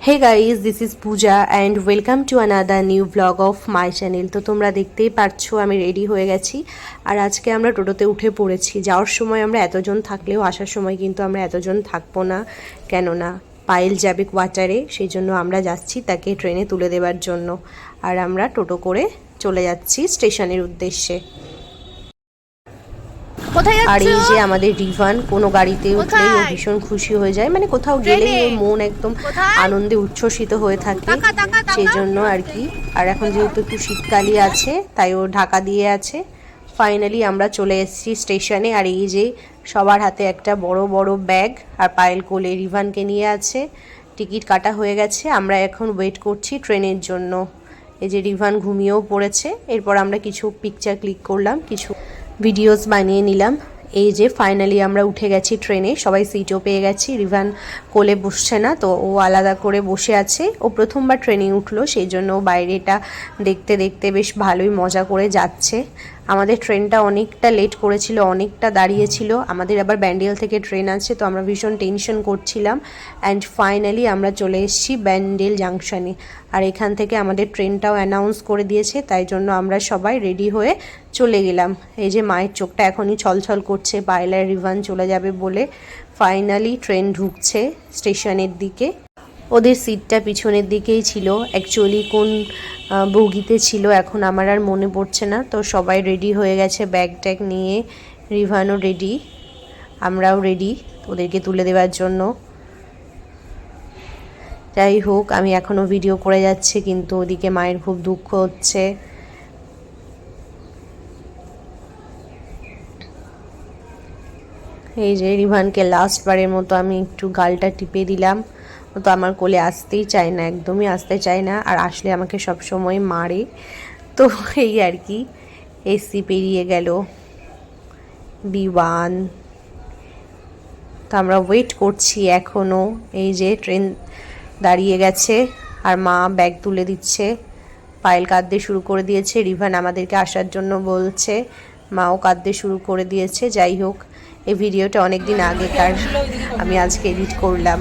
Hey guys, this is Pooja and welcome to another new vlog of my channel. তো তোমরা দেখতেই পাচ্ছো আমি রেডি হয়ে গেছি আর আজকে আমরা টোটোতে উঠে পড়েছি। যাওয়ার সময় আমরা এতজন থাকলেও আসার সময় কিন্তু আমরা এতজন থাকবো না, কেননা পায়েল যাবে কোয়ার্টারে, সেই জন্য আমরা যাচ্ছি তাকে ট্রেনে তুলে দেওয়ার জন্য। আর আমরা টোটো করে চলে যাচ্ছি স্টেশনের উদ্দেশ্যে। আর এই যে আমাদের রিভান কোনো গাড়িতে উঠলেই ও ভীষণ খুশি হয়ে যায়, মানে কোথাও গেলেই ওর মন একদম আনন্দে উচ্ছ্বসিত হয়ে থাকে, সেই জন্য আর কি। আর এখন যেহেতু একটু শীতকালই আছে তাই ও ঢাকা দিয়ে আছে। ফাইনালি আমরা চলে এসেছি স্টেশনে। আর এই যে সবার হাতে একটা বড় বড় ব্যাগ, আর পায়েল কোলে রিভানকে নিয়ে আছে। টিকিট কাটা হয়ে গেছে, আমরা এখন ওয়েট করছি ট্রেনের জন্য। এই যে রিভান ঘুমিয়েও পড়েছে। এরপর আমরা কিছু পিকচার ক্লিক করলাম, কিছু ভিডিওস বানিয়ে নিলাম। এই যে ফাইনালি আমরা উঠে গেছি ট্রেনে, সবাই সিটও পেয়ে গেছি। রিভান কোলে বসছে না, তো ও আলাদা করে বসে আছে। ও প্রথমবার ট্রেনে উঠলো, সেই জন্য বাইরেটা দেখতে দেখতে বেশ ভালোই মজা করে যাচ্ছে। আমাদের ট্রেনটা অনেকটা লেট করেছিল, অনেকটা দাঁড়িয়েছিল। আমাদের আবার ব্যান্ডেল থেকে ট্রেন আছে, তো আমরা ভীষণ টেনশন করছিলাম। অ্যান্ড ফাইনালি আমরা চলে এসেছি ব্যান্ডেল জাংশনে। আর এখান থেকে আমাদের ট্রেনটাও অ্যানাউন্স করে দিয়েছে, তাই জন্য আমরা সবাই রেডি হয়ে চলে গেলাম। এই যে মায়ের চোখটা এখনই ছলছল করছে, পায়েল আর রিভান চলে যাবে বলে। ফাইনালি ট্রেন ঢুকছে স্টেশনের দিকে। ওদের সিটটা পিছনের দিকেই ছিল, অ্যাকচুয়ালি কোন বগিতে ছিল এখন আমার আর মনে পড়ছে না। তো সবাই রেডি হয়ে গেছে ব্যাগ ট্যাগ নিয়ে, রিভানও রেডি, আমরাও রেডি ওদেরকে তুলে দেওয়ার জন্য। যাই হোক, আমি এখনও ভিডিও করে যাচ্ছি, কিন্তু ওদিকে মায়ের খুব দুঃখ হচ্ছে। এই যে রিভানকে লাস্টবারের মতো আমি একটু গালটা টিপে দিলাম। ও তো আমার কোলে আসতেই চায় না, একদমই আসতে চায় না, আর আসলে আমাকে সব সময় মারে। তো এই আর কি। এসি পেরিয়ে গেল B1। তো আমরা ওয়েট করছি এখনও। এই যে ট্রেন দাঁড়িয়ে গেছে আর মা ব্যাগ তুলে দিচ্ছে। পায়েল কাঁদতে শুরু করে দিয়েছে, রিভান আমাদেরকে আসার জন্য বলছে, মাও কাঁদতে শুরু করে দিয়েছে। যাই হোক, এই ভিডিওটা অনেক দিন আগেকার, আমি আজকে এডিট করলাম।